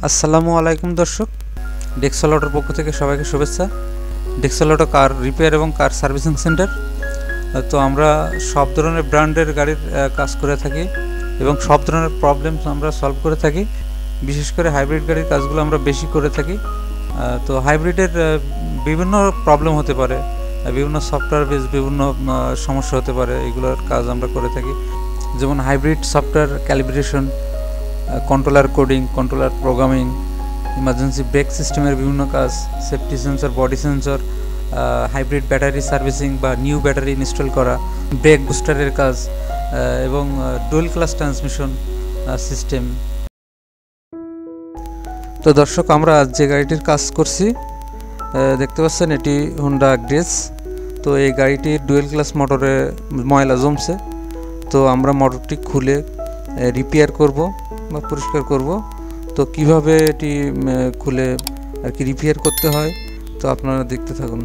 আসসালামু আলাইকুম দর্শক, ডেক্সল অটোর পক্ষ থেকে সবাইকে শুভেচ্ছা। ডেক্সল অটো কার রিপেয়ার এবং কার সার্ভিসিং সেন্টার। তো আমরা সব ধরনের ব্র্যান্ডের গাড়ির কাজ করে থাকি এবং সব ধরনের প্রবলেম আমরা সলভ করে থাকি। বিশেষ করে হাইব্রিড গাড়ির কাজগুলো আমরা বেশি করে থাকি। তো হাইব্রিডের বিভিন্ন প্রবলেম হতে পারে, বিভিন্ন সফটওয়্যার বেস বিভিন্ন সমস্যা হতে পারে, এগুলোর কাজ আমরা করে থাকি। যেমন hybrid software calibration, controller coding, controller programming, emergency break সিস্টেমের বিভিন্ন কাজ, safety sensor, body sensor, hybrid battery servicing বা নিউ ব্যাটারি ইনস্টল করা, ব্রেক বুস্টারের কাজ এবং ডুয়াল ক্লাস ট্রান্সমিশন সিস্টেম। তো দর্শক, আমরা যে গাড়িটির কাজ করছি দেখতে পাচ্ছেন, এটি হোন্ডা গ্রেস। তো এই গাড়িটির ডুয়েল ক্লাস মোটরে ময়লা জমছে। তো আমরা মোটরটি খুলে রিপেয়ার করব বা পরিষ্কার করব। তো কিভাবে এটি খুলে আর কি রিপেয়ার করতে হয়, তো আপনারা দেখতে থাকুন।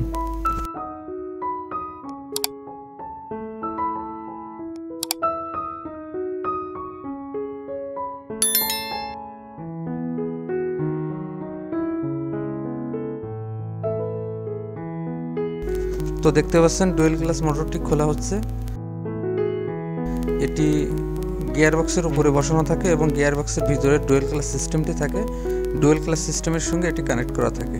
তো দেখতে পাচ্ছেন ডুয়েল ক্লাস মোটরটি খোলা হচ্ছে। এটি গিয়ার বক্সের উপরে বসানো থাকে এবং গিয়ার বক্সের ভিতরে ডুয়েল ক্লাস সিস্টেমটি থাকে। ডুয়েল ক্লাস সিস্টেমের সঙ্গে এটি কানেক্ট করা থাকে।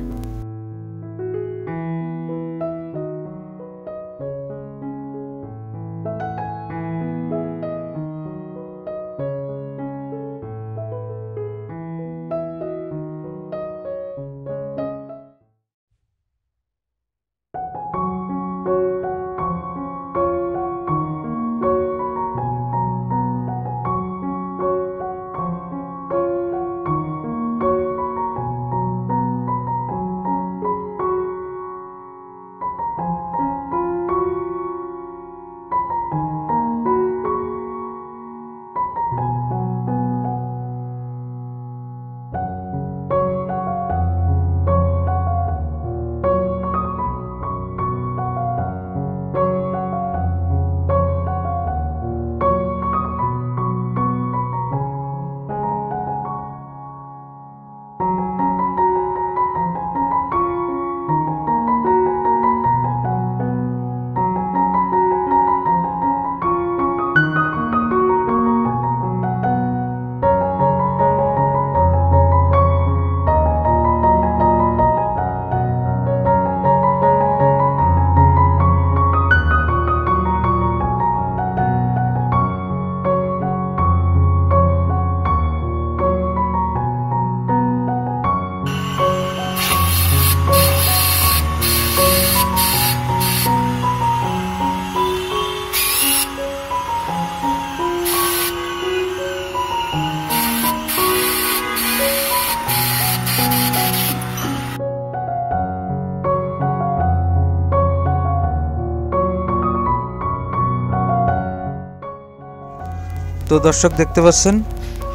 তো দর্শক, দেখতে পাচ্ছেন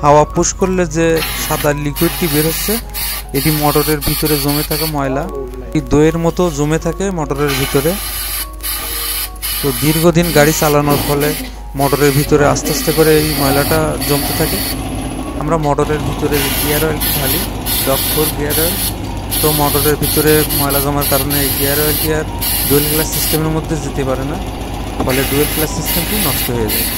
হাওয়া পুশ করলে যে সাদা লিকুইডটি বের হচ্ছে, এটি মোটরের ভিতরে জমে থাকা ময়লা, এই দইয়ের মতো জমে থাকে মোটরের ভিতরে। তো দীর্ঘদিন গাড়ি চালানোর ফলে মোটরের ভিতরে আস্তে আস্তে করে এই ময়লাটা জমতে থাকে। আমরা মোটরের ভিতরে গিয়ার অয়েলটি ঢালি, ডগ 4 গিয়ার অয়েল। তো মোটরের ভিতরে ময়লা জমার কারণে এই গিয়ার অয়েলটি আর ডুয়েল ক্লাস সিস্টেমের মধ্যে যেতে পারে না, ফলে ডুয়েল ক্লাস সিস্টেমটি নষ্ট হয়ে যায়।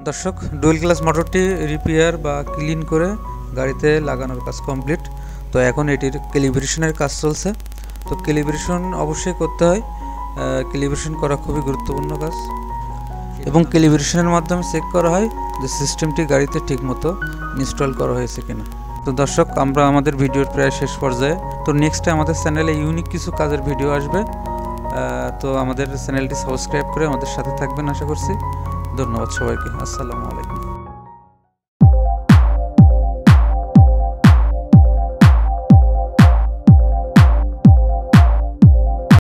দর্শক, ডুয়েল ক্লাস মোটরটি রিপেয়ার বা ক্লিন করে গাড়িতে লাগানোর কাজ কমপ্লিট। তো এখন এটির ক্যালিব্রেশনের কাজ চলছে। তো ক্যালিব্রেশন অবশ্যই করতে হয়, ক্যালিব্রেশন করা খুবই গুরুত্বপূর্ণ কাজ এবং ক্যালিব্রেশনের মাধ্যমে চেক করা হয় যে সিস্টেমটি গাড়িতে ঠিকমতো ইনস্টল করা হয়েছে কিনা। তো দর্শক, আমরা আমাদের ভিডিওর প্রায় শেষ পর্যায়ে। তো নেক্সটে আমাদের চ্যানেলে ইউনিক কিছু কাজের ভিডিও আসবে। তো আমাদের চ্যানেলটি সাবস্ক্রাইব করে আমাদের সাথে থাকবেন আশা করছি। ধন্যবাদ সবাইকে। আসসালামু আলাইকুম।